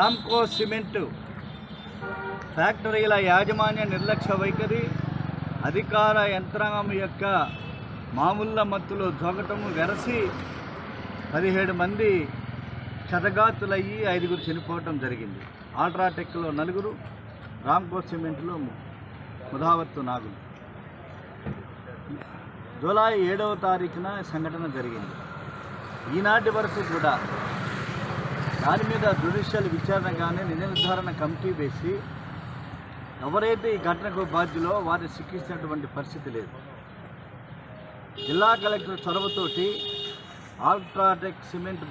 Ramco cement ఫ్యాక్టరీల యాజమాన్య నిర్లక్ష్య వైఖరి, అధికార యంత్రాంగం యొక్క మామూళ్ళ మత్తులో జోగటము వెరసి 17 మంది క్షతగాతులయ్యి 5 చనిపోవటం జరిగింది. అల్ట్రాటెక్లో 4, రామ్కో సిమెంట్లో ముధావత్తు 4. జూలై 7వ తారీఖున సంఘటన జరిగింది. ఈనాటి వరకు కూడా దాని మీద జ్యుడిషియల్ విచారణ కానీ నిజ నిర్ధారణ కమిటీ వేసి ఎవరైతే ఈ ఘటనకు బాధ్యులో వారిని శిక్షించినటువంటి పరిస్థితి లేదు. జిల్లా కలెక్టర్ చొరవతోటి అల్ట్రాటెక్ సిమెంట్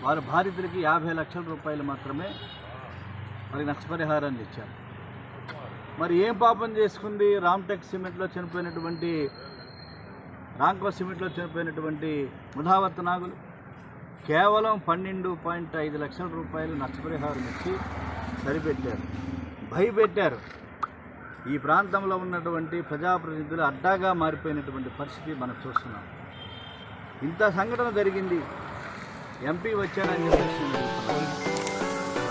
వారి బాధితులకి 50 లక్షల రూపాయలు మాత్రమే మరి నష్టపరిహారాన్ని ఇచ్చారు. మరి ఏం పాపం చేసుకుంది రామ్కో సిమెంట్లో చనిపోయినటువంటి ముధావత్ నాగులు? కేవలం 12.5 లక్షల రూపాయలు నష్టపరిహారం ఇచ్చి సరిపెట్టారు, భయపెట్టారు. ఈ ప్రాంతంలో ఉన్నటువంటి ప్రజాప్రతినిధులు అడ్డాగా మారిపోయినటువంటి పరిస్థితి మనం చూస్తున్నాం. ఇంత సంఘటన జరిగింది, ఎంపీ వచ్చారని చెప్పేసి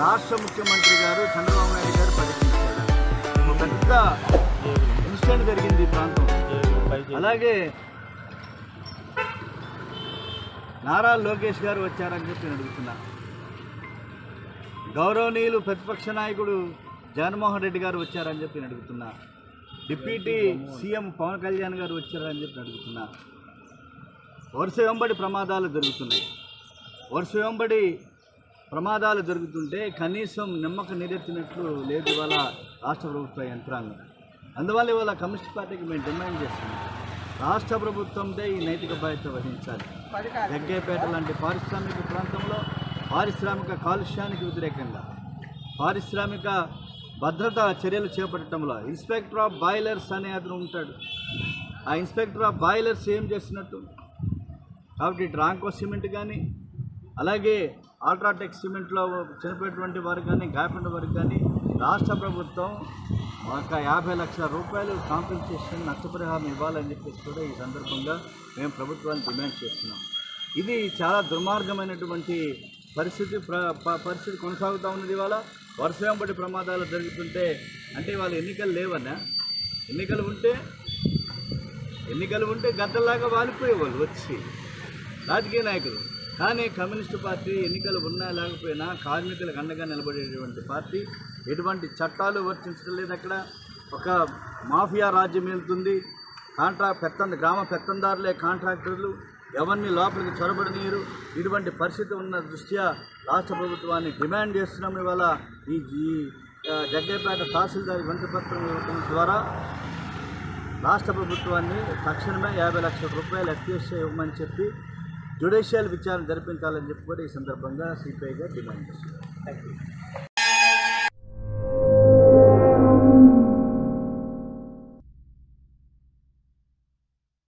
రాష్ట్ర ముఖ్యమంత్రి గారు చంద్రబాబు నాయుడు గారు పర్యటించారు. పెద్ద ఇన్సిడెంట్ జరిగింది ఈ ప్రాంతం. అలాగే నారా లోకేష్ గారు వచ్చారని చెప్పి నేను అడుగుతున్నా. గౌరవనీయులు ప్రతిపక్ష నాయకుడు జగన్మోహన్ రెడ్డి గారు వచ్చారని చెప్పి నేను అడుగుతున్నా. డిప్యూటీ సీఎం పవన్ కళ్యాణ్ గారు వచ్చారని చెప్పి అడుగుతున్నా. వరుస వెంబడి ప్రమాదాలు జరుగుతున్నాయి. వరుస వెంబడి ప్రమాదాలు జరుగుతుంటే కనీసం నిమ్మక నీరెత్తినట్లు లేదు ఇవాళ రాష్ట్ర ప్రభుత్వ యంత్రాంగం. అందువల్ల ఇవాళ కమ్యూనిస్ట్ పార్టీకి మేము డిమాండ్ చేస్తున్నాం, రాష్ట్ర ప్రభుత్వందే ఈ నైతిక బాధ్యత వహించాలి. జగ్గయ్యపేట లాంటి పారిశ్రామిక ప్రాంతంలో పారిశ్రామిక కాలుష్యానికి వ్యతిరేకంగా పారిశ్రామిక భద్రతా చర్యలు చేపట్టడంలో ఇన్స్పెక్టర్ ఆఫ్ బాయిలర్స్ అనే అతను ఉంటాడు. ఆ ఇన్స్పెక్టర్ ఆఫ్ బాయిలర్స్ ఏం చేస్తున్నట్టు? కాబట్టి రామ్కో సిమెంట్ కానీ అలాగే అల్ట్రాటెక్ సిమెంట్లో చనిపోయినటువంటి వారు కానీ గాయపడిన వారికి కానీ రాష్ట్ర ప్రభుత్వం ఒక 50 లక్షల రూపాయలు కాంపెన్సేషన్ నష్టపరిహారం ఇవ్వాలని చెప్పేసి కూడా ఈ సందర్భంగా మేము ప్రభుత్వాన్ని డిమాండ్ చేస్తున్నాం. ఇది చాలా దుర్మార్గమైనటువంటి పరిస్థితి కొనసాగుతూ ఉన్నది. ఇవాళ వరుస వెంబడి ప్రమాదాలు జరుగుతుంటే అంటే వాళ్ళు ఎన్నికలు లేవన్నా? ఎన్నికలు ఉంటే గద్దల్లాగా వాలిపోయేవాళ్ళు వచ్చి రాజకీయ నాయకులు. కానీ కమ్యూనిస్టు పార్టీ ఎన్నికలు ఉన్నా లేకపోయినా కార్మికులకు అండగా నిలబడేటువంటి పార్టీ. ఎటువంటి చట్టాలు వర్తించడం లేదు. అక్కడ ఒక మాఫియా రాజ్యం వెళ్తుంది. గ్రామ పెత్తందారులే కాంట్రాక్టర్లు, ఎవరిని లోపలికి చొరబడనీయరు. ఇటువంటి పరిస్థితి ఉన్న దృష్ట్యా రాష్ట్ర ప్రభుత్వాన్ని డిమాండ్ చేస్తున్నాం. ఇవాళ ఈ జగ్గయ్యపేట తహసీల్దార్ వినతిపత్రం ఇవ్వడం ద్వారా రాష్ట్ర ప్రభుత్వాన్ని తక్షణమే 50 లక్షల రూపాయలు ఎఫ్టీఎస్ఐ ఇవ్వమని చెప్పి జ్యుడిషియల్ విచారణ జరిపించాలని చెప్పి కూడా ఈ సందర్భంగా సిపిఐగా డిమాండ్ చేస్తున్నాం. Thank you.